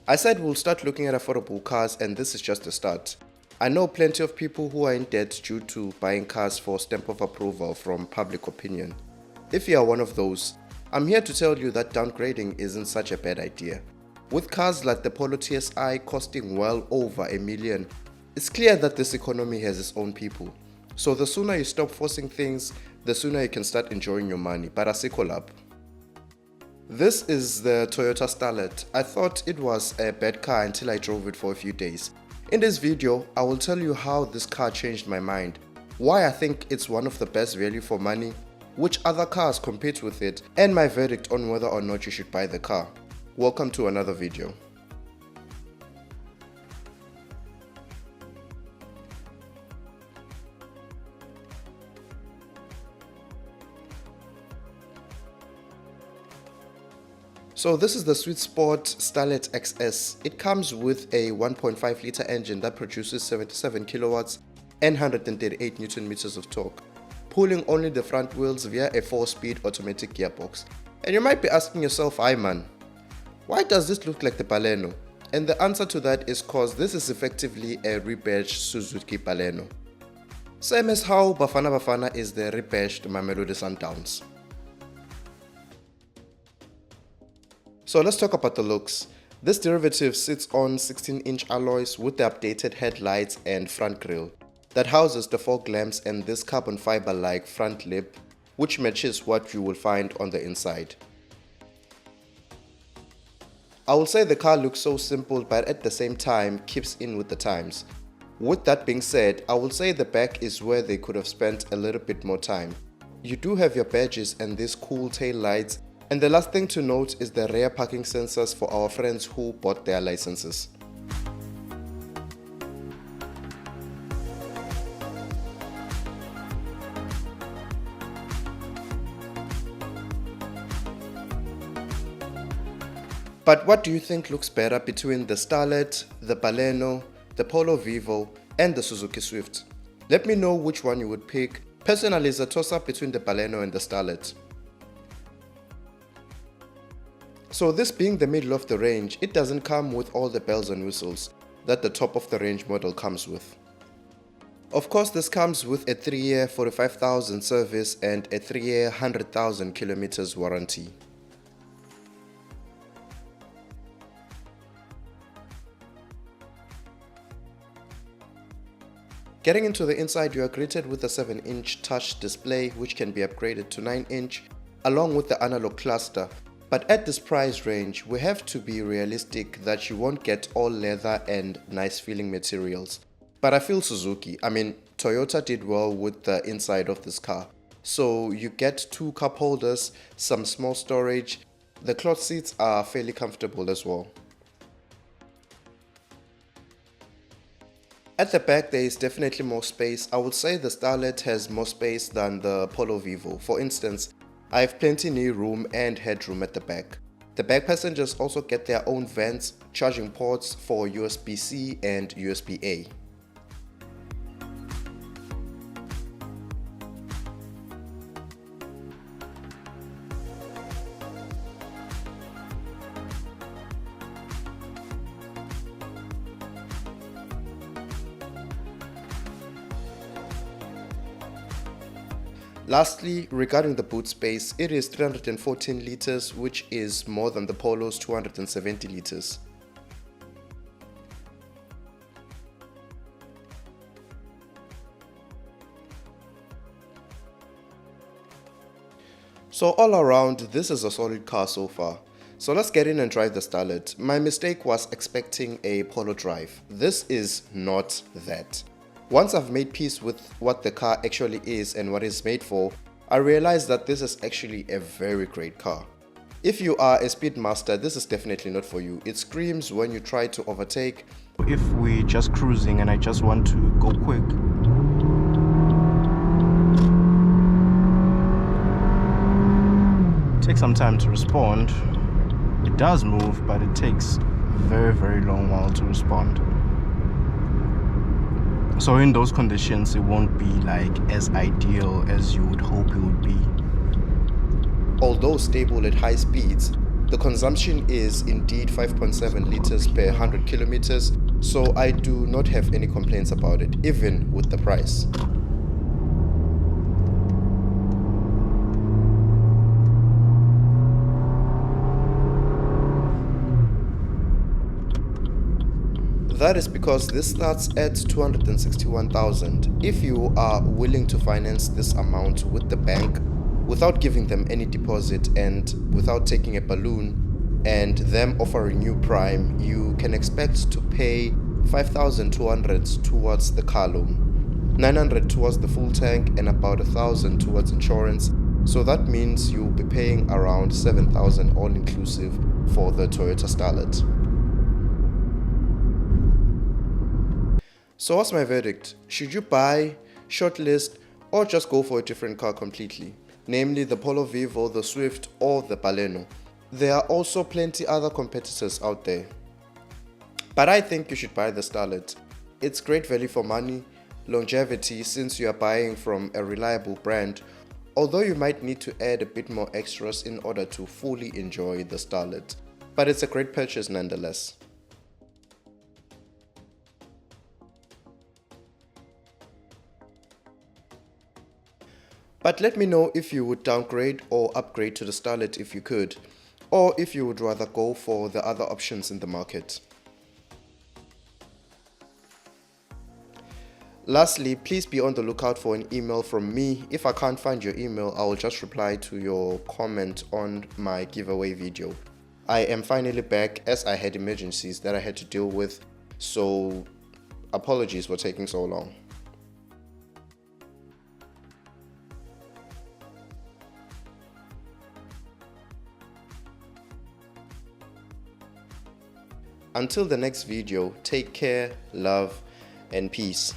I said we'll start looking at affordable cars, and this is just a start. I know plenty of people who are in debt due to buying cars for stamp of approval from public opinion. If you are one of those, I'm here to tell you that downgrading isn't such a bad idea. With cars like the Polo TSI costing well over $1 million, it's clear that this economy has its own people. So the sooner you stop forcing things, the sooner you can start enjoying your money. But asikolab. This is the Toyota Starlet. I thought it was a bad car until I drove it for a few days. In this video, I will tell you how this car changed my mind, why I think it's one of the best value for money, which other cars compete with it, and my verdict on whether or not you should buy the car. Welcome to another video. So this is the Sweet Sport Starlet XS. It comes with a 1.5 liter engine that produces 77 kilowatts and 138 Newton meters of torque, pulling only the front wheels via a 4-speed automatic gearbox. And you might be asking yourself, "Aye man, why does this look like the baleno?" And the answer to that is cause this is effectively a rebadged Suzuki baleno. Same as how Bafana Bafana is the rebadged Mamelodi Sundowns. So let's talk about the looks. This derivative sits on 16-inch alloys with the updated headlights and front grille that houses the fog lamps and this carbon fiber-like front lip, which matches what you will find on the inside. I will say the car looks so simple, but at the same time keeps in with the times. With that being said, I will say the back is where they could have spent a little bit more time. You do have your badges and these cool tail lights. And the last thing to note is the rear parking sensors for our friends who bought their licenses. But what do you think looks better between the Starlet, the Baleno, the Polo Vivo, and the Suzuki Swift? Let me know which one you would pick. Personally, it's a toss-up between the Baleno and the Starlet. So this being the middle of the range, it doesn't come with all the bells and whistles that the top of the range model comes with. Of course, this comes with a 3-year 45,000 service and a 3-year 100,000 kilometers warranty. Getting into the inside, you are greeted with a 7-inch touch display which can be upgraded to 9-inch along with the analog cluster. But at this price range, we have to be realistic that you won't get all leather and nice feeling materials. But I feel Toyota did well with the inside of this car. So you get 2 cup holders, some small storage. The cloth seats are fairly comfortable as well. At the back there is definitely more space. I would say the Starlet has more space than the Polo Vivo. For instance, I have plenty knee room and headroom at the back. The back passengers also get their own vents, charging ports for USB-C and USB-A. Lastly, regarding the boot space, it is 314 liters, which is more than the Polo's 270 liters. So all around, this is a solid car so far. So let's get in and drive the Starlet. My mistake was expecting a Polo drive. This is not that. Once I've made peace with what the car actually is and what it's made for, I realized that this is actually a very great car. If you are a speedmaster, this is definitely not for you. It screams when you try to overtake. If we're just cruising and I just want to go quick, take some time to respond. It does move, but it takes a very, very long while to respond. So in those conditions, it won't be like as ideal as you would hope it would be. Although stable at high speeds, The consumption is indeed 5.7 liters per 100 kilometers, so I do not have any complaints about it, even with the price. That is because this starts at 261,000. If you are willing to finance this amount with the bank without giving them any deposit and without taking a balloon and them offering you prime, you can expect to pay 5,200 towards the car loan, 900 towards the full tank, and about 1,000 towards insurance. So that means you'll be paying around 7,000 all inclusive for the Toyota Starlet. So what's my verdict? Should you buy, shortlist, or just go for a different car completely? Namely the Polo Vivo, the Swift, or the Baleno. There are also plenty other competitors out there. But I think you should buy the Starlet. It's great value for money, longevity since you are buying from a reliable brand, although you might need to add a bit more extras in order to fully enjoy the Starlet. But it's a great purchase nonetheless. But let me know if you would downgrade or upgrade to the Starlet if you could, or if you would rather go for the other options in the market. Lastly, please be on the lookout for an email from me. If I can't find your email, I will just reply to your comment on my giveaway video. I am finally back as I had emergencies that I had to deal with, so apologies for taking so long. Until the next video, take care, love, and peace.